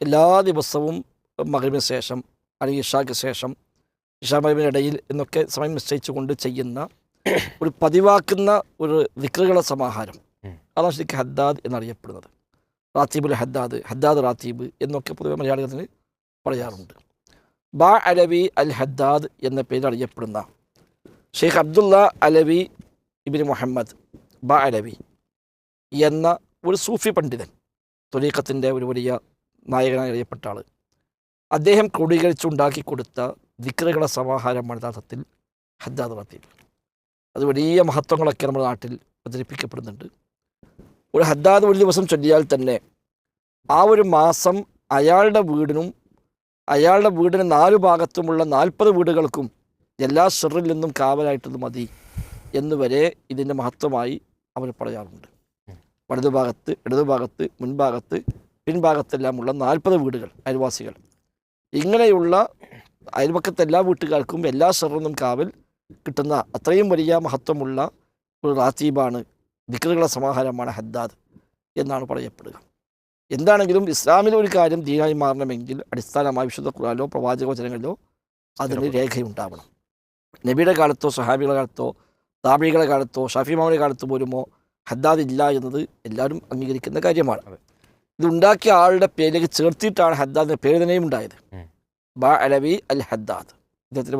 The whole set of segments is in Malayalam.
എല്ലാ ദിവസവും മഗ്‌രിബിന് ശേഷം അല്ലെങ്കിൽ ഇഷാക്ക് ശേഷം ഇഷാ മഗ്‌രിബിന് ഇടയിൽ എന്നൊക്കെ സമയം നിശ്ചയിച്ചുകൊണ്ട് ചെയ്യുന്ന ഒരു പതിവാക്കുന്ന ഒരു ദിക്റുകളുടെ സമാഹാരം, അതാണ് ശരിക്കും ഹദ്ദാദ് എന്നറിയപ്പെടുന്നത്. റാത്തീബുൽ ഹദ്ദാദ്, ഹദ്ദാദ് റാത്തീബ് എന്നൊക്കെ പൊതുവെ മലയാളികത്തിന് പറയാറുണ്ട്. ബാ അലവി അൽ ഹദ്ദാദ് എന്ന പേരിൽ അറിയപ്പെടുന്ന ഷെയ്ഖ് അബ്ദുള്ള അലവി ഇബ്നു മുഹമ്മദ് ബാ അലവി എന്ന ഒരു സൂഫി പണ്ഡിതൻ, ത്വരീഖത്തിൻ്റെ ഒരു വലിയ നായകനായി അറിയപ്പെട്ട ആൾ, അദ്ദേഹം ക്രോഡീകരിച്ചുണ്ടാക്കി കൊടുത്ത ദിക്റുകളുടെ സമാഹാരമാണ് യഥാർത്ഥത്തിൽ ഹദ്ദാദ് റാത്തീബ്. അത് വലിയ മഹത്വങ്ങളൊക്കെ നമ്മുടെ നാട്ടിൽ പ്രചരിപ്പിക്കപ്പെടുന്നുണ്ട്. ഒരു ഹദ്ദാദ് ഒരു ദിവസം ചൊല്ലിയാൽ തന്നെ ആ ഒരു മാസം അയാളുടെ വീടിനും അയാളുടെ വീടിന് 4 ഭാഗത്തുമുള്ള 40 വീടുകൾക്കും എല്ലാ ഷെറിൽ നിന്നും കാവലായിട്ടത് മതി എന്നുവരെ ഇതിൻ്റെ മഹത്വമായി അവർ പറയാറുണ്ട്. വലതുഭാഗത്ത്, ഇടതുഭാഗത്ത്, മുൻഭാഗത്ത്, പിൻഭാഗത്തെല്ലാമുള്ള 40 വീടുകൾ, അയൽവാസികൾ, ഇങ്ങനെയുള്ള അയൽപക്കത്തെ എല്ലാ വീട്ടുകാർക്കും എല്ലാ ഷെറിൽ നിന്നും കാവൽ കിട്ടുന്ന അത്രയും വലിയ മഹത്വമുള്ള ഒരു റാത്തീബാണ്, ദിക്റുകളുടെ സമാഹാരമാണ് ഹദ്ദാദ് എന്നാണ് പറയപ്പെടുക. എന്താണെങ്കിലും ഇസ്ലാമിലെ ഒരു കാര്യം ദീനായി മാറണമെങ്കിൽ അടിസ്ഥാനമായി വിശുദ്ധ ഖുർആനിലോ പ്രവാചക വചനങ്ങളിലോ അതിന് രേഖയുണ്ടാവണം. നബിയുടെ കാലത്തോ സഹാബികളുടെ കാലത്തോ താബികളുടെ കാലത്തോ ഷാഫി ഇമാമിന്റെ കാലത്തോ പോലുമോ ഹദ്ദാദ് ഇല്ല എന്നത് എല്ലാവരും അംഗീകരിക്കുന്ന കാര്യമാണ്. ഇതുണ്ടാക്കിയ ആളുടെ പേരിലേക്ക് ചേർത്തിയിട്ടാണ് ഹദ്ദാദിൻ്റെ പേര് തന്നെയും ഉണ്ടായത്. ബാ അലവി അൽ ഹദ്ദാദ്, ഇദ്ദേഹത്തിൻ്റെ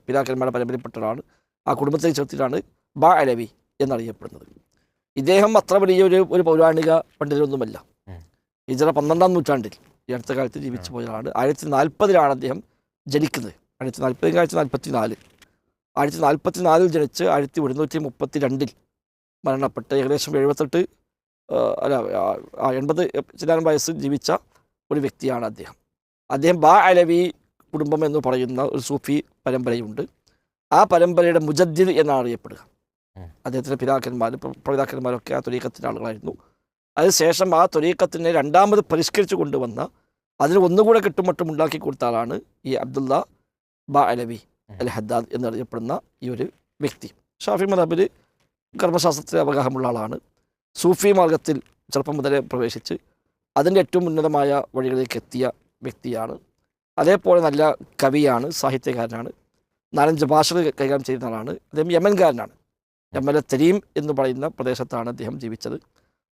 പിതാക്കന്മാരുടെ പരമ്പരപ്പെട്ടതാണ്. ആ കുടുംബത്തെ ചേർത്തിട്ടാണ് ബാ അലവി എന്നറിയപ്പെടുന്നത്. ഇദ്ദേഹം അത്ര വലിയ ഒരു പൗരാണിക പണ്ഡിതരൊന്നുമല്ല. ഹിജ്റ 12-ാം നൂറ്റാണ്ടിൽ ഈ അടുത്ത കാലത്ത് ജീവിച്ചു പോയതാണ്. 1040 അദ്ദേഹം ജനിക്കുന്നത്. 1040 1044 ജനിച്ച് 1132 മരണപ്പെട്ട് ഏകദേശം 80 ചില വയസ്സ് ജീവിച്ച ഒരു വ്യക്തിയാണ് അദ്ദേഹം. അദ്ദേഹം ബാ അലവി കുടുംബം എന്ന് പറയുന്ന ഒരു സൂഫി പരമ്പരയുണ്ട്. ആ പരമ്പരയുടെ മുജദ്ദിദ് എന്നാണ് അറിയപ്പെടുക. അദ്ദേഹത്തിൻ്റെ പിതാക്കന്മാരൊക്കെ ആ ത്വരീഖത്തിൻ്റെ ആളുകളായിരുന്നു. അതിനുശേഷം ആ ത്വരീഖത്തിനെ രണ്ടാമത് പരിഷ്കരിച്ച് കൊണ്ടുവന്ന, അതിന് ഒന്നുകൂടെ കെട്ടുമട്ടും ഉണ്ടാക്കി കൊടുത്ത ആളാണ് ഈ അബ്ദുള്ള ബാ അലവി അൽ ഹദ്ദാദ് എന്നറിയപ്പെടുന്ന ഈ ഒരു വ്യക്തി. ഷാഫി മദ്ഹബിൽ കർമ്മശാസ്ത്രത്തിൽ അവഗാഹമുള്ള ആളാണ്. സൂഫി മാർഗത്തിൽ ചെറുപ്പം മുതലേ പ്രവേശിച്ച് അതിൻ്റെ ഏറ്റവും ഉന്നതമായ വഴികളിലേക്ക് എത്തിയ വ്യക്തിയാണ്. അതേപോലെ നല്ല കവിയാണ്, സാഹിത്യകാരനാണ്, 4-5 ഭാഷകൾ കൈകാര്യം ചെയ്യുന്ന ആളാണ്. അദ്ദേഹം യമൻകാരനാണ്. യമനിലെ തെരീം എന്ന് പറയുന്ന പ്രദേശത്താണ് അദ്ദേഹം ജീവിച്ചത്.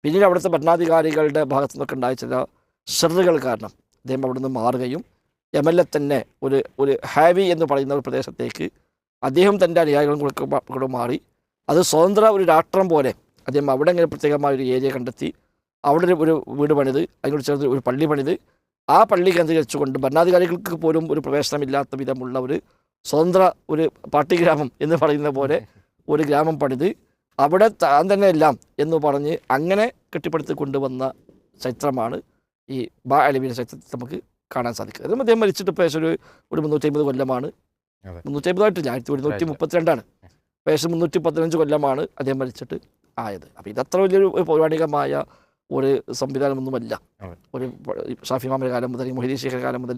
പിന്നീട് അവിടുത്തെ ഭരണാധികാരികളുടെ ഭാഗത്തു നിന്നൊക്കെ ഉണ്ടായ ചില ഷെറുകൾ കാരണം അദ്ദേഹം അവിടെ നിന്ന് മാറുകയും യമനിലെ തന്നെ ഒരു ഹാവി എന്ന് പറയുന്ന ഒരു പ്രദേശത്തേക്ക് അദ്ദേഹം തൻ്റെ അനുയായികളും കൂടെ മാറി അത് സ്വതന്ത്ര ഒരു രാഷ്ട്രം പോലെ അദ്ദേഹം അവിടെ ഇങ്ങനെ പ്രത്യേകമായ ഒരു ഏരിയ കണ്ടെത്തി അവിടെ ഒരു വീട് പണിത്, അതിനോട് ചേർന്ന് ഒരു പള്ളി പണിത്, ആ പള്ളി കേന്ദ്രീകരിച്ചുകൊണ്ട് ഭരണാധികാരികൾക്ക് പോലും ഒരു പ്രവേശനമില്ലാത്ത വിധമുള്ള ഒരു സ്വതന്ത്ര ഒരു പാട്ടിഗ്രാമം എന്ന് പറയുന്ന പോലെ ഒരു ഗ്രാമം പണിത് അവിടെ താൻ തന്നെ എല്ലാം എന്ന് പറഞ്ഞ് അങ്ങനെ കെട്ടിപ്പടുത്തി കൊണ്ടുവന്ന ചരിത്രമാണ് ഈ ബാ അലവിയുടെ ചരിത്രത്തിൽ നമുക്ക് കാണാൻ സാധിക്കുന്നത്. അദ്ദേഹം മരിച്ചിട്ട് ഇപ്പോൾ ഏകദേശം ഒരു 350 കൊല്ലമാണ്. 350 ആയിട്ടില്ല, 1132 ഏകദേശം 315 കൊല്ലമാണ് അദ്ദേഹം മരിച്ചിട്ട് ആയത്. അപ്പോൾ ഇതത്ര വലിയൊരു പൗരാണികമായ ഒരു സംവിധാനമൊന്നുമല്ല. ഒരു ഷാഫി ഇമാമിൻ്റെ കാലം മുതൽ, മൊഹീദ്ദീൻ ശൈഖിൻ്റെ കാലം മുതൽ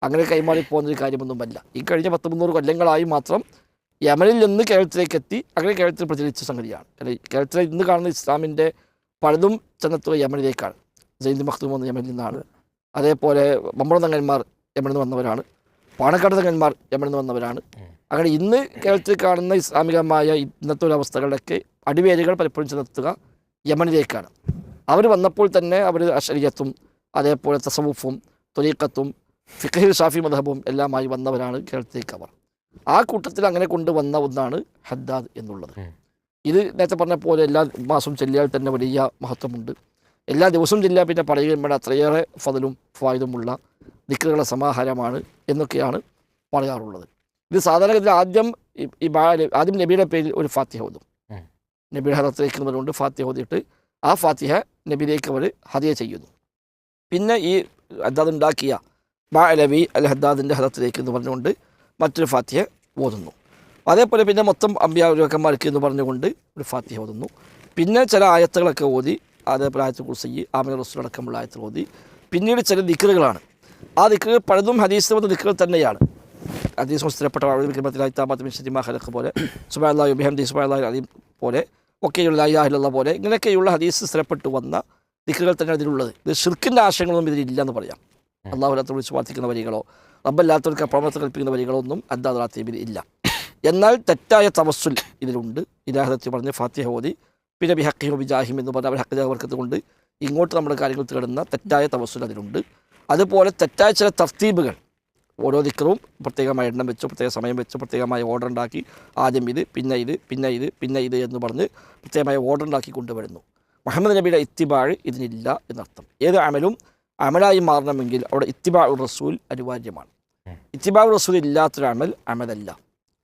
അങ്ങനെ കൈമാറി പോകുന്നൊരു കാര്യമൊന്നുമല്ല. ഈ കഴിഞ്ഞ 100-300 കൊല്ലങ്ങളായി മാത്രം യമനിൽ നിന്ന് കേരളത്തിലേക്ക് എത്തി അങ്ങനെ കേരളത്തിൽ പ്രചരിച്ച സംഗതിയാണ്. കേരളത്തിൽ ഇന്ന് കാണുന്ന ഇസ്ലാമിൻ്റെ പലതും ചെന്നെത്തുക യമനിലേക്കാണ്. ജൈദ് മഖ്ദൂം എന്ന യമനിൽ നിന്നാണ്. അതേപോലെ മമ്പ്ര തങ്ങന്മാർ യമനിൽ നിന്ന് വന്നവരാണ്. പാണക്കാട് തങ്ങന്മാർ യമനിൽ നിന്ന് വന്നവരാണ്. അങ്ങനെ ഇന്ന് കേരളത്തിൽ കാണുന്ന ഇസ്ലാമികമായ ഇന്നത്തെ ഒരു അവസ്ഥകളുടെയൊക്കെ അടിവേരുകൾ പലപ്പോഴും ചെന്നെത്തുക യമനിലേക്കാണ്. അവർ വന്നപ്പോൾ തന്നെ അവർ അശരീയത്തും അതേപോലെ തസവുഫും ത്വരീഖത്തും ഫിഖ്ഹിൽ ഷാഫി മദ്ഹബും എല്ലാമായി വന്നവരാണ് കേരളത്തിലേക്ക് അവർ. ആ കൂട്ടത്തിൽ അങ്ങനെ കൊണ്ടുവന്ന ഒന്നാണ് ഹദ്ദാദ് എന്നുള്ളത്. ഇത് നേരത്തെ പറഞ്ഞ പോലെ എല്ലാ മാസവും ചെല്ലിയാൽ തന്നെ വലിയ മഹത്വമുണ്ട്. എല്ലാ ദിവസവും ചെല്ലിയാൽ പിന്നെ പറയുമ്പോൾ അത്രയേറെ ഫദലും ഫായിദുമുള്ള ദിക്റുകളുടെ സമാഹാരമാണ് എന്നൊക്കെയാണ് പറയാറുള്ളത്. ഇത് സാധാരണഗതിയിൽ ആദ്യം നബിയുടെ പേരിൽ ഒരു ഫാത്തിഹ ഓതും. നബിയുടെ ഹദത്തിലേക്ക് എന്നതുകൊണ്ട് ഫാത്തിഹ ഓതിയിട്ട് ആ ഫാത്തിഹ നബിയിലേക്ക് അവർ ഹദിയ ചെയ്യുന്നു. പിന്നെ ഈ ഹദ്ദാദ് ഉണ്ടാക്കിയ ബാ അലവി അൽ ഹദ്ദാദിൻ്റെ ഹദത്തിലേക്ക് എന്ന് പറഞ്ഞുകൊണ്ട് മറ്റൊരു ഫാത്തിഹ ഓതുന്നു. അതേപോലെ പിന്നെ മൊത്തം അമ്പിയാക്കന്മാർക്ക് എന്ന് പറഞ്ഞുകൊണ്ട് ഒരു ഫാത്തിഹ ഓതുന്നു. പിന്നെ ചില ആയത്തുകളൊക്കെ ഓതി, അതേപോലെ ആയത്തുൽ കുർസി, ആമിന റസൂൽ അടക്കമുള്ള ആയത്തുകൾ ഓതി. പിന്നീട് ചില ദിക്റുകളാണ്. ആ ദിക്റുകൾ പലതും ഹദീസിൽ വന്ന ദിക്റുകൾ തന്നെയാണ്. ഹദീസ് സ്ഥിരപ്പെട്ട പോലെ സുബ്ഹാനല്ലാഹി വബിഹംദിഹി സുബ്ഹാനല്ലാഹിൽ അദീം പോലെ ഒക്കെയുള്ള ലാ ഇലാഹ ഇല്ലല്ലാഹ് പോലെ ഇങ്ങനെയൊക്കെയുള്ള ഹദീസ് സ്ഥിരപ്പെട്ടു വന്ന ദിക്റുകൾ തന്നെ അതിലുള്ളത്. ഇത് ഷിർക്കിൻ്റെ ആശയങ്ങളൊന്നും ഇതിലില്ലെന്ന് പറയാം. അള്ളാഹുലാത്ത വിളിച്ച് പ്രാർത്ഥിക്കുന്ന വരികളോ റബ്ബല്ലാത്തവർക്ക് അപ്രമത്ത് കൽപ്പിക്കുന്ന വരികളോ ഒന്നും അദ്ദാദ് റാത്തീബിൽ ഇല്ല. എന്നാൽ തെറ്റായ തവസ്സുൽ ഇതിലുണ്ട്. ഇലാഹത്തി പറഞ്ഞ് ഫാത്തിഹ ഓതി പിന്നെ ബിഹക്കിഹു ബിജാഹിം എന്ന് പറഞ്ഞ അവർ ഹക്ക് വർക്കത്ത് കൊണ്ട് ഇങ്ങോട്ട് നമ്മുടെ കാര്യങ്ങൾ തേടുന്ന തെറ്റായ തവസ്സുൽ അതിലുണ്ട്. അതുപോലെ തെറ്റായ ചില തർത്തീബുകൾ, ഓരോ ദിക്റും പ്രത്യേകമായ എണ്ണം വെച്ച് പ്രത്യേക സമയം വെച്ച് പ്രത്യേകമായ ഓർഡർ ഉണ്ടാക്കി ആദ്യം ഇത് പിന്നെ ഇത് പിന്നെ ഇത് പിന്നെ ഇത് എന്ന് പറഞ്ഞ് പ്രത്യേകമായ ഓർഡർ ഉണ്ടാക്കി കൊണ്ടുവരുന്നു. മുഹമ്മദ് നബിയുടെ ഇത്തിബാഴ് ഇതിനില്ല എന്നർത്ഥം. ഏത് അമലും അമലായി മാറണമെങ്കിൽ അവിടെ ഇത്തിബാഉർ റസൂൽ അനിവാര്യമാണ്. ഇത്തിബാഉർ റസൂൽ ഇല്ലാത്തൊരു അമലല്ല.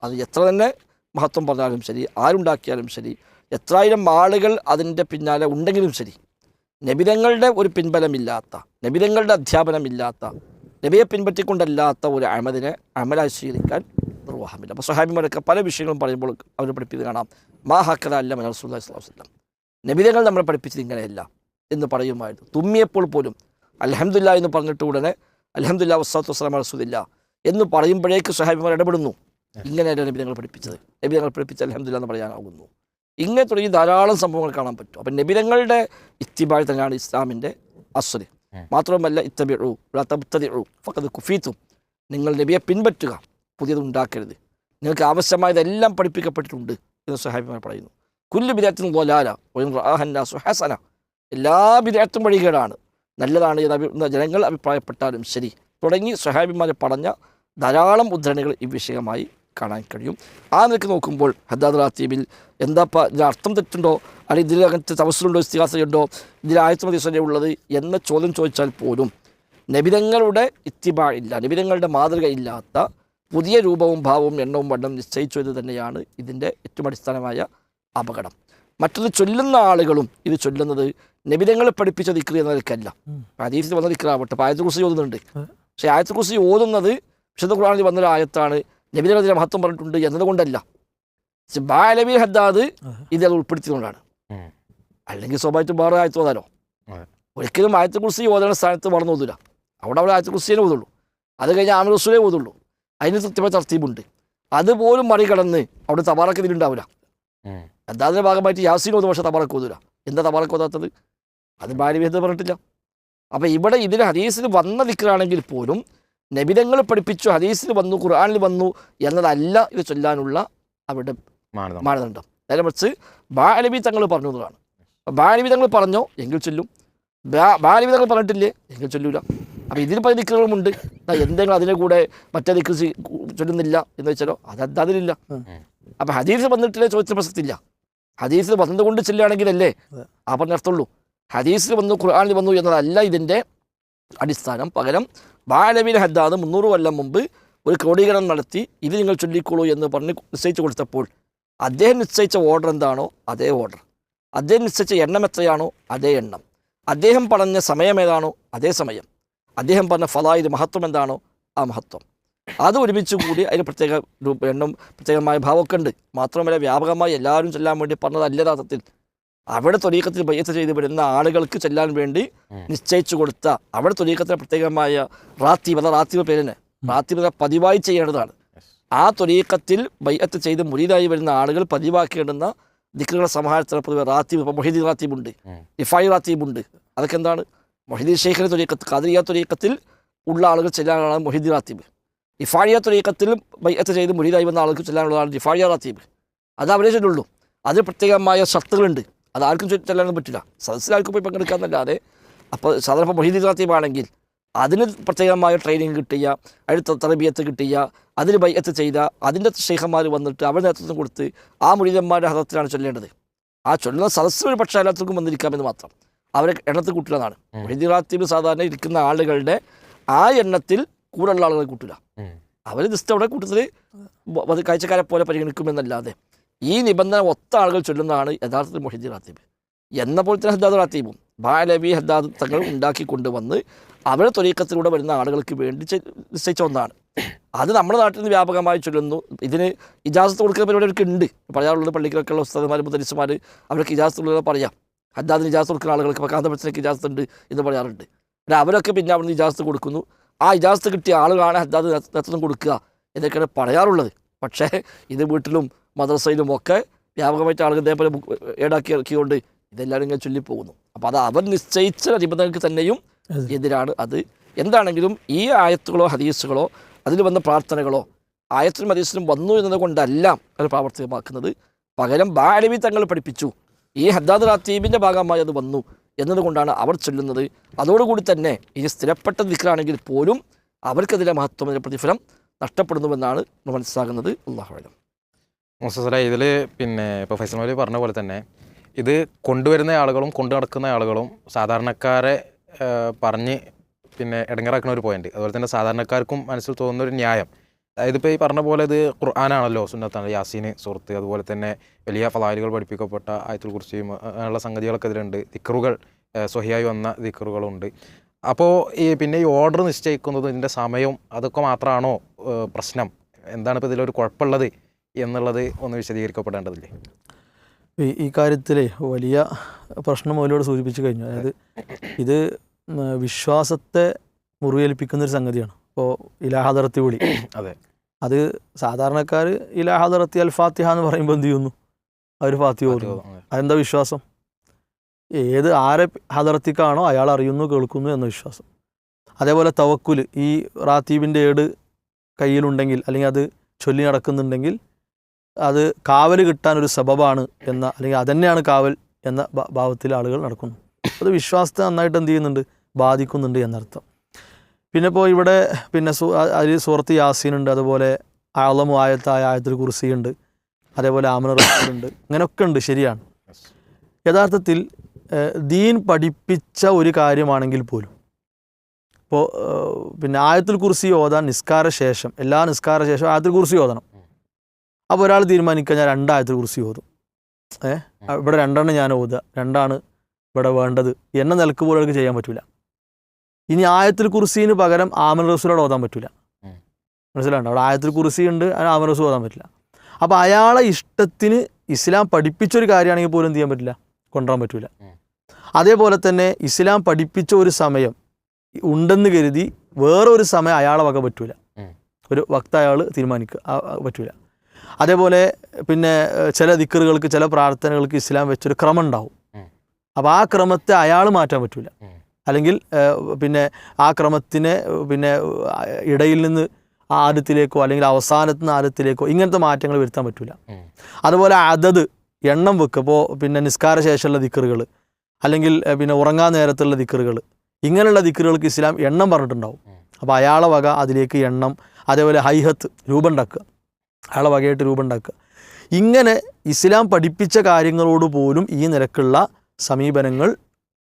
അത് എത്ര തന്നെ മഹത്വം പറഞ്ഞാലും ശരി, ആരുണ്ടാക്കിയാലും ശരി, എത്രായിരം ആളുകൾ അതിൻ്റെ പിന്നാലെ ഉണ്ടെങ്കിലും ശരി, നബിതങ്ങളുടെ ഒരു പിൻബലമില്ലാത്ത, നബിതങ്ങളുടെ അധ്യാപനമില്ലാത്ത, നബിയെ പിൻപറ്റിക്കൊണ്ടല്ലാത്ത ഒരു അമലിനെ അമലായി സ്വീകരിക്കാൻ നിർവാഹമില്ല. അപ്പോൾ സ്വഹാബിമാരൊക്കെ പല വിഷയങ്ങളും പറയുമ്പോൾ അവർ പഠിപ്പിക്കുന്നത് കാണാം. മാ ഹക്കല അല്ല മന റസൂലുള്ളാഹി സ്വല്ലല്ലാഹു അലൈഹി വസല്ലം, നബിതങ്ങൾ നമ്മളെ പഠിപ്പിച്ചത് ഇങ്ങനെയല്ല എന്ന് പറയുമായിരുന്നു. തുമ്മിയപ്പോൾ പോലും അൽഹംദുലില്ലാ എന്ന് പറഞ്ഞിട്ട് ഉടനെ അൽഹംദുലില്ലാ വസ്സലാത്തു വസ്സലാമു അലാ റസൂലില്ലാ എന്ന് പറയുമ്പോഴേക്ക് സ്വഹാബിമാർ ഇടപെടുന്നു. ഇങ്ങനെയല്ല നബിതങ്ങൾ പഠിപ്പിച്ചത്, നബിതങ്ങൾ പഠിപ്പിച്ച അൽഹംദുലില്ലാ എന്ന് പറയാനാകുന്നു. ഇങ്ങനെ തുടങ്ങി ധാരാളം സംഭവങ്ങൾ കാണാൻ പറ്റും. അപ്പം നബിതങ്ങളുടെ ഇത്തിബാഴ് തന്നെയാണ് ഇസ്ലാമിൻ്റെ അസ്ല്. മാത്രമല്ല ഇത്തബിഉ വലാ തബ്തദിഉ ഫഖദ് കുഫീതും, നിങ്ങൾ നബിയെ പിൻപറ്റുക, പുതിയത് ഉണ്ടാക്കരുത്, നിങ്ങൾക്ക് ആവശ്യമായതെല്ലാം പഠിപ്പിക്കപ്പെട്ടിട്ടുണ്ട് എന്ന് സ്വഹാബിമാർ പറയുന്നു. കുല്ലു ബിദഅത്തിൻ ളലാല വഇൻ റആഹൻ നാസു ഹസന, എല്ലാ ബിദഅത്തും വഴികേടാണ്, നല്ലതാണ് എന്ന് ജനങ്ങൾ അഭിപ്രായപ്പെട്ടാലും ശരി തുടങ്ങി സ്വഹാബിമാരെ പറഞ്ഞ ധാരാളം ഉദ്ധരണികൾ ഈ വിഷയമായി കാണാൻ കഴിയും. ആ നിലയ്ക്ക് നോക്കുമ്പോൾ ഹദ്ദാദ് റാത്തീബിൽ എന്താ ഇതിൽ അർത്ഥം തെറ്റുണ്ടോ, അല്ലെങ്കിൽ ഇതിൽ അങ്ങനത്തെ തവസ്സുലുണ്ടോ, ഇസ്തിഗാസയുണ്ടോ, ഇതിൽ ആയത്തുമതി സ്വലേ ഉള്ളത് എന്ന ചോദ്യം ചോദിച്ചാൽ പോലും നബിതങ്ങളുടെ ഇത്തിബാ ഇല്ല, നബിതങ്ങളുടെ മാതൃക ഇല്ലാത്ത പുതിയ രൂപവും ഭാവവും എണ്ണവും വണ്ണം നിശ്ചയിച്ചു എന്ന് തന്നെയാണ് ഇതിൻ്റെ ഏറ്റവും അടിസ്ഥാനമായ അപകടം. മറ്റൊന്ന്, ചൊല്ലുന്ന ആളുകളും ഇത് ചൊല്ലുന്നത് നബിതങ്ങൾ പഠിപ്പിച്ച ദിക്ർ എന്ന നിലക്കല്ല. ഹദീസിൽ വന്ന ദിക്റാവട്ടെ, ഇപ്പോൾ ആയത്തുൽ കുർസി ഓതുന്നുണ്ട്. പക്ഷേ ആയത്തുൽ കുർസി ഓതുന്നത് വിശുദ്ധ ഖുർആനിൽ വന്നൊരു ആയത്താണ്, നബിതങ്ങളുടെ മഹത്വം പറഞ്ഞിട്ടുണ്ട് എന്നതുകൊണ്ടല്ല. ബാലബി ഹദ്ദാദ് ഇത് അത് ഉൾപ്പെടുത്തിയതുകൊണ്ടാണ്. അല്ലെങ്കിൽ സ്വാഭാവികമായിട്ടും വേറെ ആയത്ത് ഓതാലോ. ഒരിക്കലും ആയത്തുൽ കുർസി ഓതുന്ന സ്ഥാനത്ത് വളർന്നു ഓതില്ല. അവിടെ ആയത്തുൽ കുർസിയെ ഓതുള്ളൂ. അത് കഴിഞ്ഞ് ആമിർ റസൂലേ ഓതുള്ളൂ. അതിന് കൃത്യമായ തർത്തീബുണ്ട്. അതുപോലും മറികടന്ന് അവിടെ തബാറക്ക് ഇതിലുണ്ടാവില്ല. ഹദ്ദാദിൻ്റെ ഭാഗമായിട്ട് യാസീൻ ഓതും, പക്ഷേ തബാറക്ക് ഓതില്ല. എന്താ തബാറക്ക് ഓതാത്തത്? അത് ബാലബി ഹദ്ദാദ് പറഞ്ഞിട്ടില്ല. അപ്പോൾ ഇവിടെ ഇതിന് ഹദീസിൽ വന്ന ദിക്റാണെങ്കിൽ പോലും നബിതങ്ങൾ പഠിപ്പിച്ചു, ഹദീസിൽ വന്നു, ഖുർആനിൽ വന്നു എന്നതല്ല ഇത് ചൊല്ലാനുള്ള അവരുടെ മാനദണ്ഡം. നേരെ മറിച്ച് ബാലബി തങ്ങൾ പറഞ്ഞു എന്നതാണ്. ബാലബി തങ്ങൾ പറഞ്ഞോ എങ്കിൽ ചൊല്ലും, ബാലബി തങ്ങൾ പറഞ്ഞിട്ടില്ലേ എങ്കിൽ ചൊല്ലൂല. അപ്പോൾ ഇതിൽ പല ദിക്റുകളുമുണ്ട്. എന്തെങ്കിലും അതിൻ്റെ കൂടെ മറ്റേ ദിക്ർ ചൊല്ലുന്നില്ല എന്ന് വെച്ചാലോ അത് അതിലില്ല. അപ്പം ഹദീസിൽ വന്നിട്ടില്ലേ ചോദിച്ച പ്രസക്തിയില്ല. ഹദീസിൽ വന്നതുകൊണ്ട് ചെല്ലുകയാണെങ്കിലല്ലേ ആ പറഞ്ഞ അർത്ഥമുള്ളൂ. ഹദീസിൽ വന്നു, ഖുർആനിൽ വന്നു എന്നതല്ല ഇതിൻ്റെ അടിസ്ഥാനം. പകരം ബാലബിൻ ഹദ്ദാദ് 300 കൊല്ലം മുമ്പ് ഒരു ക്രോഡീകരണം നടത്തി ഇത് നിങ്ങൾ ചൊല്ലിക്കോളൂ എന്ന് പറഞ്ഞ് നിശ്ചയിച്ചു കൊടുത്തപ്പോൾ അദ്ദേഹം നിശ്ചയിച്ച ഓർഡർ എന്താണോ അതേ ഓർഡർ, അദ്ദേഹം നിശ്ചയിച്ച എണ്ണം എത്രയാണോ അതേ എണ്ണം, അദ്ദേഹം പറഞ്ഞ സമയം ഏതാണോ അതേ സമയം, അദ്ദേഹം പറഞ്ഞ ഫളായിൽ മഹത്വം എന്താണോ ആ മഹത്വം, അത് ഒരുമിച്ച് കൂടി അതിന് പ്രത്യേക എണ്ണം പ്രത്യേകമായ ഭാവമൊക്കെ ഉണ്ട്. മാത്രമല്ല വ്യാപകമായി എല്ലാവരും ചെല്ലാൻ വേണ്ടി പറഞ്ഞതല്ല യഥാർത്ഥത്തിൽ. അവിടെ ത്വരീഖത്തിൽ ബയ്യത്ത് ചെയ്ത് വരുന്ന ആളുകൾക്ക് ചെല്ലാൻ വേണ്ടി നിശ്ചയിച്ചു കൊടുത്ത അവിടെ ത്വരീഖത്തിന് പ്രത്യേകമായ റാത്തീബ്, അതാ റാത്തീബ് പേരിന് റാത്തീബ് പതിവായി ചെയ്യേണ്ടതാണ്. ആ ത്വരീഖത്തിൽ ബയ്യത്ത് ചെയ്ത് മുരീദായി വരുന്ന ആളുകൾ പതിവാക്കേണ്ടുന്ന ദിക്റുകളുടെ സമാഹാരത്തിന് പൊതുവെ റാത്തീബ്, ഇപ്പോൾ മൊഹീദീൻ റാത്തീബുണ്ട്, ഇഫായി റാത്തീബുണ്ട്. അതൊക്കെ എന്താണ്? മൊഹീദീൻ ഷെയ്ഖിൻ്റെ ത്വരീഖത്ത്, ഖാദിരിയ ത്വരീഖത്തിൽ ഉള്ള ആളുകൾ ചെല്ലാനുള്ളതാണ് മൊഹീദീൻ റാത്തീബ്. ഇഫാഴിയ ത്വരീഖത്തിൽ ബയ്യത്ത് ചെയ്ത് മുരീദായി വന്ന ആളുകൾക്ക് ചെല്ലാനുള്ളതാണ് ഇഫാഴിയ റാത്തീബ്. അത് അവരെ ചൊല്ലുള്ളൂ. അതിന് പ്രത്യേകമായ ഷർത്തുകളുണ്ട്. അത് ആർക്കും ചെല്ലാനൊന്നും പറ്റില്ല. സദസ്സിലാർക്കും പോയി പങ്കെടുക്കാമെന്നല്ലാതെ. അപ്പോൾ സാധാരണ ഇപ്പോൾ മൊഹീദീൻ റാത്തീബാണെങ്കിൽ അതിന് പ്രത്യേകമായ ട്രെയിനിങ് കിട്ടിയ, അതിന് തർബിയത്ത് കിട്ടിയ, അതിന് ബയ്യത്ത് ചെയ്ത അതിൻ്റെ ഷെയ്ഖന്മാർ വന്നിട്ട് അവർ നേതൃത്വം കൊടുത്ത് ആ മുരീദന്മാരുടെ ഹദത്തിലാണ് ചൊല്ലേണ്ടത്. ആ ചൊല്ലുന്ന സദസ്സിൽ ഒരു പക്ഷേ എല്ലാവർക്കും വന്നിരിക്കാമെന്ന് മാത്രം, അവരെ എണ്ണത്തിൽ കൂട്ടില്ലതാണ്. മൊഹീദീൻ റാത്തീബ് സാധാരണ ഇരിക്കുന്ന ആളുകളുടെ ആ എണ്ണത്തിൽ കൂടുതലുള്ള ആളുകളെ കൂട്ടില്ല. അവർ ജസ്റ്റ് അവിടെ കൂട്ടത്തിൽ കാഴ്ചക്കാരെ പോലെ പരിഗണിക്കുമെന്നല്ലാതെ ഈ നിബന്ധന ഒത്ത ആളുകൾ ചൊല്ലുന്നതാണ് യഥാർത്ഥത്തിൽ മൊഹീദീൻ റാത്തീബ്. എന്ന പോലെ തന്നെ ഹദ്ദാദ് റാത്തീബും ബാലബി ഹദ്ദാദ് തങ്ങൾ ഉണ്ടാക്കിക്കൊണ്ടുവന്ന് അവരുടെ ത്വരീഖത്തിലൂടെ വരുന്ന ആളുകൾക്ക് വേണ്ടി നിശ്ചയിച്ച ഒന്നാണ്. അത് നമ്മുടെ നാട്ടിൽ നിന്ന് വ്യാപകമായി ചൊല്ലുന്നു. ഇതിന് ഇജാസത്ത് കൊടുക്കുന്ന പരിപാടികൾക്ക് ഉണ്ട്. പറയാറുള്ളത് പള്ളികളൊക്കെയുള്ള ഉസ്താദുമാർ, മുദരിസുമാർ അവർക്ക് ഇജാസത്തുള്ളത് പറയാം. ഹദ്ദാദിന് ഇജാസത്ത് കൊടുക്കുന്ന ആളുകൾക്ക് ഇപ്പോൾ കാന്തപുരത്തിലേക്ക് ഇജാസത്ത് ഉണ്ട് എന്ന് പറയാറുണ്ട്. പിന്നെ അവരൊക്കെ പിന്നെ അവിടുന്ന് ഇജാസത്ത് കൊടുക്കുന്നു. ആ ഇജാസത്ത് കിട്ടിയ ആളുകളാണ് ഹദ്ദാദ് നേതൃത്വം കൊടുക്കുക എന്നൊക്കെയാണ് പറയാറുള്ളത്. പക്ഷേ ഇത് വീട്ടിലും മദ്രസയിലും ഒക്കെ വ്യാപകമായിട്ട് ആളുകൾ ഇതേപോലെ ഏടാക്കിയതുകൊണ്ട് ഇതെല്ലാവരും ഇങ്ങനെ ചൊല്ലിപ്പോകുന്നു. അപ്പോൾ അത് അവർ നിശ്ചയിച്ച നിബന്ധനകൾക്ക് തന്നെയും എതിരാണ് അത്. എന്താണെങ്കിലും ഈ ആയത്തുകളോ ഹദീസുകളോ അതിൽ വന്ന പ്രാർത്ഥനകളോ ആയത്തിലും ഹദീസിലും വന്നു എന്നതുകൊണ്ടല്ല അത് പ്രാവർത്തികമാക്കുന്നത്. പകരം ബാലവി തങ്ങൾ പഠിപ്പിച്ചു, ഈ ഹദ്ദാദ് റാത്തീബിൻ്റെ ഭാഗമായി അത് വന്നു എന്നതുകൊണ്ടാണ് അവർ ചൊല്ലുന്നത്. അതോടുകൂടി തന്നെ ഇനി സ്ഥിരപ്പെട്ട ദിക്റാണെങ്കിൽ പോലും അവർക്കതിലെ മഹത്വം, അതിലെ പ്രതിഫലം നഷ്ടപ്പെടുന്നുവെന്നാണ് മനസ്സിലാകുന്നത്. അല്ലാഹു അലം. മുസ്തഫ, ഇതിൽ പിന്നെ ഇപ്പോൾ ഫൈസൽ മൗലവി പറഞ്ഞ പോലെ തന്നെ ഇത് കൊണ്ടുവരുന്ന ആളുകളും കൊണ്ടു നടക്കുന്ന ആളുകളും സാധാരണക്കാരെ പറഞ്ഞ് പിന്നെ ഇടങ്ങേറാക്കുന്ന ഒരു പോയിന്റ്, അതുപോലെ തന്നെ സാധാരണക്കാർക്കും മനസ്സിൽ തോന്നുന്ന ഒരു ന്യായം. അതായത് ഇപ്പോൾ ഈ പറഞ്ഞ പോലെ ഇത് ഖുർആനാണല്ലോ, സുന്നത്താണ്, യാസീന്, സൂറത്ത്, അതുപോലെ തന്നെ വലിയ ഫളായിലുകൾ പഠിപ്പിക്കപ്പെട്ട ആയത്തുൽ കുർസിയും അങ്ങനെയുള്ള സംഗതികളൊക്കെ ഇതിലുണ്ട്. ദിക്റുകൾ സ്വഹിയായി വന്ന ദിക്റുകളുണ്ട്. അപ്പോൾ പിന്നെ ഈ ഓർഡർ നിശ്ചയിക്കുന്നത്, ഇതിൻ്റെ സമയവും അതൊക്കെ മാത്രമാണോ പ്രശ്നം? എന്താണ് ഇപ്പോൾ ഇതിലൊരു കുഴപ്പമുള്ളത് എന്നുള്ളത് ഒന്ന് വിശദീകരിക്കപ്പെടേണ്ടതില്ലേ? ഈ കാര്യത്തിൽ വലിയ പ്രശ്നം മൗലവിയോട് സൂചിപ്പിച്ചു കഴിഞ്ഞു. അതായത് ഇത് വിശ്വാസത്തെ മുറിവേൽപ്പിക്കുന്നൊരു സംഗതിയാണ്. ഇപ്പോൾ ഇലാഹദറത്തി വിളി, അതെ, അത് സാധാരണക്കാർ ഇലാഹദറത്തി അൽ ഫാത്തിഹ എന്ന് പറയുമ്പോൾ എന്ത് ചെയ്യുന്നു? അവർ ഫാത്തിഹ ഓതുന്നു. അതെന്താ വിശ്വാസം? ആരെ ഹദറത്തിക്കാണോ അയാൾ അറിയുന്നു, കേൾക്കുന്നു എന്ന വിശ്വാസം. അതേപോലെ തവക്കുൽ, ഈ റാത്തീബിൻ്റെ ഏട് കയ്യിലുണ്ടെങ്കിൽ അല്ലെങ്കിൽ അത് ചൊല്ലി നടക്കുന്നുണ്ടെങ്കിൽ അത് കാവൽ കിട്ടാനൊരു സബബാണ് എന്ന, അല്ലെങ്കിൽ അതന്നെയാണ് കാവൽ എന്ന ഭാവത്തിൽ ആളുകൾ നടക്കുന്നു. അത് വിശ്വാസത്തെ നന്നായിട്ട് എന്ത് ചെയ്യുന്നുണ്ട്? ബാധിക്കുന്നുണ്ട് എന്നർത്ഥം. പിന്നെ ഇപ്പോൾ ഇവിടെ പിന്നെ അതിൽ സൂറത്ത് യാസീനുണ്ട്, അതുപോലെ ആളമു ആയത്തായ ആയത്തുൽ കുർസിയുണ്ട്, അതേപോലെ ആമന റസൂലുണ്ട്, ഇങ്ങനെയൊക്കെ ഉണ്ട്. ശരിയാണ്. യഥാർത്ഥത്തിൽ ദീൻ പഠിപ്പിച്ച ഒരു കാര്യമാണെങ്കിൽ പോലും ഇപ്പോൾ പിന്നെ ആയത്തുൽ കുർസി ഓതാൻ നിസ്കാര ശേഷം, എല്ലാ നിസ്കാര ശേഷം ആയത്തുൽ കുർസി ഓതണം. അപ്പോൾ ഒരാൾ തീരുമാനിക്കുക ഞാൻ 2 ആയത്തുൽ കുർസി ഓതും, ഇവിടെ 2 ഞാൻ ഓതുക, 2 ഇവിടെ വേണ്ടത് എന്ന നിലക്ക് പോലും അവർക്ക് ചെയ്യാൻ പറ്റില്ല. ഇനി ആയത്തുൽ കുർസീന് പകരം ആമന റസൂലോട് ഓതാൻ പറ്റില്ല. മനസ്സിലാണ്ടോ? അവിടെ ആയത്തുൽ കുർസി ഉണ്ട്, ആമന റസൂൽ ഓതാൻ പറ്റില്ല. അപ്പോൾ അയാളെ ഇഷ്ടത്തിന് ഇസ്ലാം പഠിപ്പിച്ചൊരു കാര്യമാണെങ്കിൽ പോലും എന്ത് ചെയ്യാൻ പറ്റില്ല? കൊണ്ടുവരാൻ പറ്റില്ല. അതേപോലെ തന്നെ ഇസ്ലാം പഠിപ്പിച്ച ഒരു സമയം ഉണ്ടെന്ന് കരുതി വേറൊരു സമയം അയാളെ വക പറ്റൂല, ഒരു വക്ത അയാൾ തീരുമാനിക്കുക പറ്റൂല. അതേപോലെ പിന്നെ ചില ദിക്റുകൾക്ക്, ചില പ്രാർത്ഥനകൾക്ക് ഇസ്ലാം വെച്ചൊരു ക്രമം ഉണ്ടാവും. അപ്പോൾ ആ ക്രമത്തെ അയാൾ മാറ്റാൻ പറ്റൂല, അല്ലെങ്കിൽ പിന്നെ ആ ക്രമത്തിനെ പിന്നെ ഇടയിൽ നിന്ന് ആദ്യത്തിലേക്കോ അല്ലെങ്കിൽ അവസാനത്ത് നിന്ന് ആദ്യത്തിലേക്കോ ഇങ്ങനത്തെ മാറ്റങ്ങൾ വരുത്താൻ പറ്റൂല. അതുപോലെ അതത് എണ്ണം വെക്കുക. ഇപ്പോൾ പിന്നെ നിസ്കാര ശേഷമുള്ള ദിക്റുകൾ, അല്ലെങ്കിൽ പിന്നെ ഉറങ്ങാൻ നേരത്തുള്ള ദിക്റുകൾ, ഇങ്ങനെയുള്ള ദിക്റുകൾക്ക് ഇസ്ലാം എണ്ണം പറഞ്ഞിട്ടുണ്ടാവും. അപ്പോൾ അയാളെ വക അതിലേക്ക് എണ്ണം, അതേപോലെ ഹൈഹത്ത് രൂപം ഉണ്ടാക്കുക, അയാളെ വകയായിട്ട് രൂപം ഉണ്ടാക്കുക. ഇങ്ങനെ ഇസ്ലാം പഠിപ്പിച്ച കാര്യങ്ങളോട് പോലും ഈ നിലക്കുള്ള സമീപനങ്ങൾ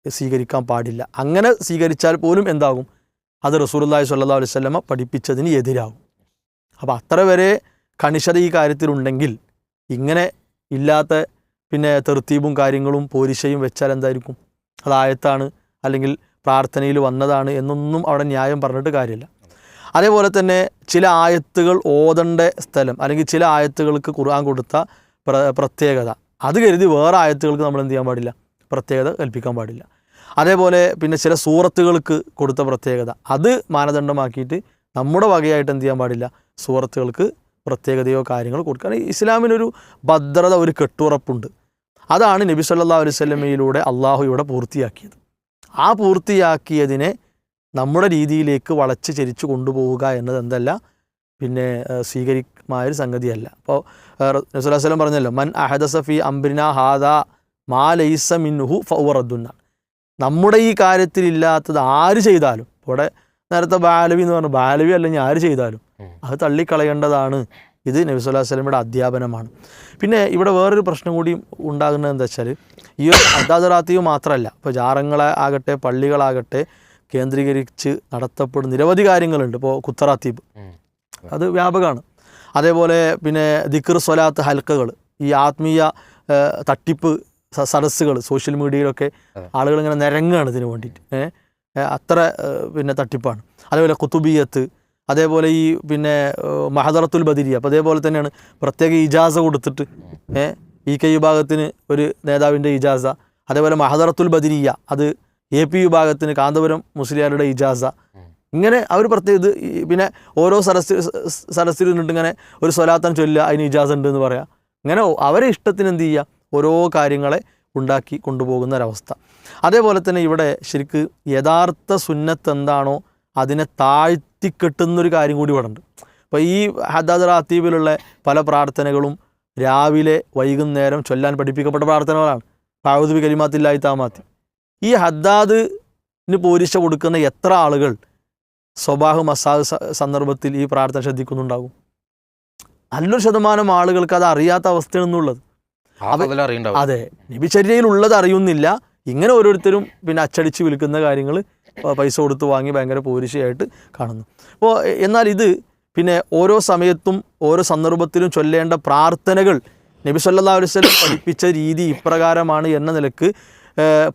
സ്വീകരിക്കാൻ പാടില്ല. അങ്ങനെ സ്വീകരിച്ചാൽ പോലും എന്താകും? അത് റസൂലുള്ളാഹി സ്വല്ലല്ലാഹു അലൈഹി വസല്ലമ പഠിപ്പിച്ചതിന് എതിരാകും. അപ്പോൾ അത്ര വരെ കണിശത ഈ കാര്യത്തിലുണ്ടെങ്കിൽ ഇങ്ങനെ ഇല്ലാത്ത പിന്നെ തെർത്തീബും കാര്യങ്ങളും പോരിശയും വെച്ചാൽ എന്തായിരിക്കും? അത് ആയത്താണ് അല്ലെങ്കിൽ പ്രാർത്ഥനയിൽ വന്നതാണ് എന്നൊന്നും അവിടെ ന്യായം പറഞ്ഞിട്ട് കാര്യമില്ല. അതേപോലെ തന്നെ ചില ആയത്തുകൾ ഓതേണ്ട സ്ഥലം, അല്ലെങ്കിൽ ചില ആയത്തുകൾക്ക് ഖുർആൻ കൊടുത്ത പ്രത്യേകത, അത് കരുതി വേറെ ആയത്തുകൾക്ക് നമ്മൾ എന്ത് ചെയ്യാൻ പാടില്ല? പ്രത്യേകത കൽപ്പിക്കാൻ പാടില്ല. അതേപോലെ പിന്നെ ചില സൂറത്തുകൾക്ക് കൊടുത്ത പ്രത്യേകത, അത് മാനദണ്ഡമാക്കിയിട്ട് നമ്മുടെ വകയായിട്ട് എന്ത് ചെയ്യാൻ പാടില്ല? സൂറത്തുകൾക്ക് പ്രത്യേകതയോ കാര്യങ്ങളോ കൊടുക്കാൻ ഇസ്ലാമിനൊരു ഭദ്രത, ഒരു കെട്ടുറപ്പുണ്ട്. അതാണ് നബി സല്ലല്ലാഹു അലൈഹി വസല്ലമയിലൂടെ അള്ളാഹു ഇവിടെ പൂർത്തിയാക്കിയത്. ആ പൂർത്തിയാക്കിയതിനെ നമ്മുടെ രീതിയിലേക്ക് വളച്ച് ചരിച്ചു കൊണ്ടുപോവുക എന്നത് എന്തല്ല, പിന്നെ സ്വീകരിക്കമായൊരു സംഗതിയല്ല. അപ്പോൾ നബി സല്ലല്ലാഹു അലൈഹി വസല്ലം പറഞ്ഞല്ലോ, മൻ അഹദസ ഫീ അംറിനാ ഹാദാ മാ ലൈസ മിൻഹു ഫഹുവ റദ്ദുൻ. നമ്മുടെ ഈ കാര്യത്തിലില്ലാത്തത് ആര് ചെയ്താലും, ഇവിടെ നേരത്തെ ബാലവി എന്ന് പറഞ്ഞു, ബാലവി അല്ലെങ്കിൽ ആര് ചെയ്താലും അത് തള്ളിക്കളയേണ്ടതാണ്. ഇത് നബി സല്ലല്ലാഹു അലൈഹി വസല്ലമയുടെ അധ്യാപനമാണ്. പിന്നെ ഇവിടെ വേറൊരു പ്രശ്നം കൂടി ഉണ്ടാകുന്നത് എന്താ വെച്ചാൽ, ഈ ഹദ്ദാദ് റാത്തീബ് മാത്രമല്ല, ഇപ്പോൾ ജാറങ്ങളെ ആകട്ടെ പള്ളികളാകട്ടെ കേന്ദ്രീകരിച്ച് നടത്തപ്പെടുന്ന നിരവധി കാര്യങ്ങളുണ്ട്. ഇപ്പോൾ കുത്തറാത്തീബ് അത് വ്യാപകമാണ്. അതേപോലെ പിന്നെ ദിക്ർ സ്വലാത്ത് ഹൽക്കകൾ, ഈ ആത്മീയ തട്ടിപ്പ് സദസ്സുകൾ, സോഷ്യൽ മീഡിയയിലൊക്കെ ആളുകൾ ഇങ്ങനെ നിരങ്ങുകയാണ് ഇതിന് വേണ്ടിയിട്ട്. അത്ര പിന്നെ തട്ടിപ്പാണ്. അതേപോലെ കുത്തുബിയത്ത്, അതേപോലെ ഈ പിന്നെ മഹദറത്തുൽ ബദരിയ, അപ്പോൾ അതേപോലെ തന്നെയാണ് പ്രത്യേക ഇജാസ കൊടുത്തിട്ട് EK വിഭാഗത്തിന് ഒരു നേതാവിൻ്റെ ഇജാസ, അതേപോലെ മഹദറത്തുൽ ബദരിയ അത് AP വിഭാഗത്തിന് കാന്തപുരം മുസ്ലിയാരുടെ ഇജാസ. ഇങ്ങനെ അവർ പ്രത്യേക ഇത് പിന്നെ ഓരോ സദസ്സിൽ നിന്നിട്ട് ഇങ്ങനെ ഒരു സ്വലാത്തൻ ചൊല്ലുക, അതിന് ഇജാസ ഉണ്ട് എന്ന് പറയാം. ഇങ്ങനെ അവരെ ഇഷ്ടത്തിന് എന്ത് ചെയ്യുക, ഓരോ കാര്യങ്ങളെ ഉണ്ടാക്കി കൊണ്ടുപോകുന്ന ഒരവസ്ഥ. അതേപോലെ തന്നെ ഇവിടെ ശരിക്ക് യഥാർത്ഥ സുന്നത്ത് എന്താണോ അതിനെ താഴ്ത്തിക്കെട്ടുന്നൊരു കാര്യം കൂടി ഇവിടെ ഉണ്ട്. അപ്പോൾ ഈ ഹദ്ദാദ് റാത്തീബിലുള്ള പല പ്രാർത്ഥനകളും രാവിലെ വൈകുന്നേരം ചൊല്ലാൻ പഠിപ്പിക്കപ്പെട്ട പ്രാർത്ഥനകളാണ്. അഊദു ബി കലിമാത്തില്ലാഹി താമാത്തി. ഈ ഹദ്ദാദിന് പോരിശ കൊടുക്കുന്ന എത്ര ആളുകൾ സ്വബാഹ് മസാഹ് സന്ദർഭത്തിൽ ഈ പ്രാർത്ഥന ശ്രദ്ധിക്കുന്നുണ്ടാകും? നല്ലൊരു ശതമാനം ആളുകൾക്ക് അത് അറിയാത്ത അവസ്ഥയാണെന്നുള്ളത്. അതെ, നബിചര്യയിലുള്ളത് അറിയുന്നില്ല. ഇങ്ങനെ ഓരോരുത്തരും പിന്നെ അച്ചടിച്ച് വിൽക്കുന്ന കാര്യങ്ങൾ പൈസ കൊടുത്ത് വാങ്ങി ഭയങ്കര പോരിശയായിട്ട് കാണുന്നു. അപ്പോൾ എന്നാൽ ഇത് പിന്നെ ഓരോ സമയത്തും ഓരോ സന്ദർഭത്തിലും ചൊല്ലേണ്ട പ്രാർത്ഥനകൾ നബി സല്ലല്ലാഹു അലൈഹി വസല്ലം പഠിപ്പിച്ച രീതി ഇപ്രകാരമാണ് എന്ന നിലക്ക്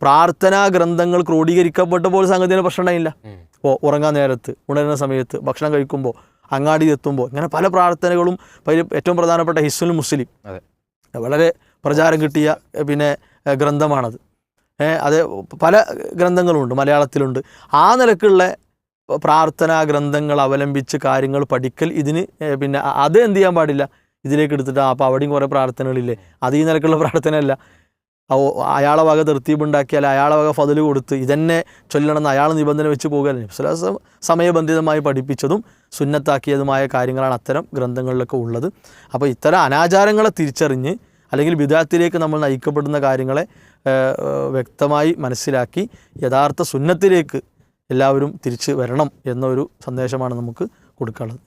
പ്രാർത്ഥനാ ഗ്രന്ഥങ്ങൾ ക്രോഡീകരിക്കപ്പെട്ടപ്പോൾ സംഗതിയുടെ പ്രശ്നം ഉണ്ടായില്ല. ഇപ്പോൾ ഉറങ്ങാൻ നേരത്ത്, ഉണരുന്ന സമയത്ത്, ഭക്ഷണം കഴിക്കുമ്പോൾ, അങ്ങാടി എത്തുമ്പോൾ, ഇങ്ങനെ പല പ്രാർത്ഥനകളും ഏറ്റവും പ്രധാനപ്പെട്ട ഹിസ്നുൽ മുസ്ലിം വളരെ പ്രചാരം കിട്ടിയ പിന്നെ ഗ്രന്ഥമാണത്. അത് പല ഗ്രന്ഥങ്ങളുമുണ്ട്, മലയാളത്തിലുണ്ട്. ആ നിലക്കുള്ള പ്രാർത്ഥനാ ഗ്രന്ഥങ്ങൾ അവലംബിച്ച് കാര്യങ്ങൾ പഠിക്കൽ ഇതിന് പിന്നെ അത് എന്ത് ചെയ്യാൻ പാടില്ല, ഇതിലേക്ക് എടുത്തിട്ട് അപ്പോൾ അവിടെയും കുറേ പ്രാർത്ഥനകളില്ലേ, അത് ഈ നിലക്കുള്ള പ്രാർത്ഥനയല്ല. അയാളെ വക തെർത്തീബുണ്ടാക്കിയാൽ അയാളെ വക ഫضല് കൊടുത്ത് ഇതന്നെ ചൊല്ലണമെന്ന് അയാൾ നിബന്ധന വെച്ച് പോകുകയല്ല. സമയബന്ധിതമായി പഠിപ്പിച്ചതും സുന്നത്താക്കിയതുമായ കാര്യങ്ങളാണ് അത്തരം ഗ്രന്ഥങ്ങളിലൊക്കെ ഉള്ളത്. അപ്പോൾ ഇത്തരം അനാചാരങ്ങളെ തിരിച്ചറിഞ്ഞ് അല്ലെങ്കിൽ ബിദഅത്തിലേക്ക് നമ്മൾ നയിക്കപ്പെടുന്ന കാര്യങ്ങളെ വ്യക്തമായി മനസ്സിലാക്കി യഥാർത്ഥ സുന്നത്തിലേക്ക് എല്ലാവരും തിരിച്ച് വരണം എന്നൊരു സന്ദേശമാണ് നമുക്ക് കൊടുക്കാനുള്ളത്.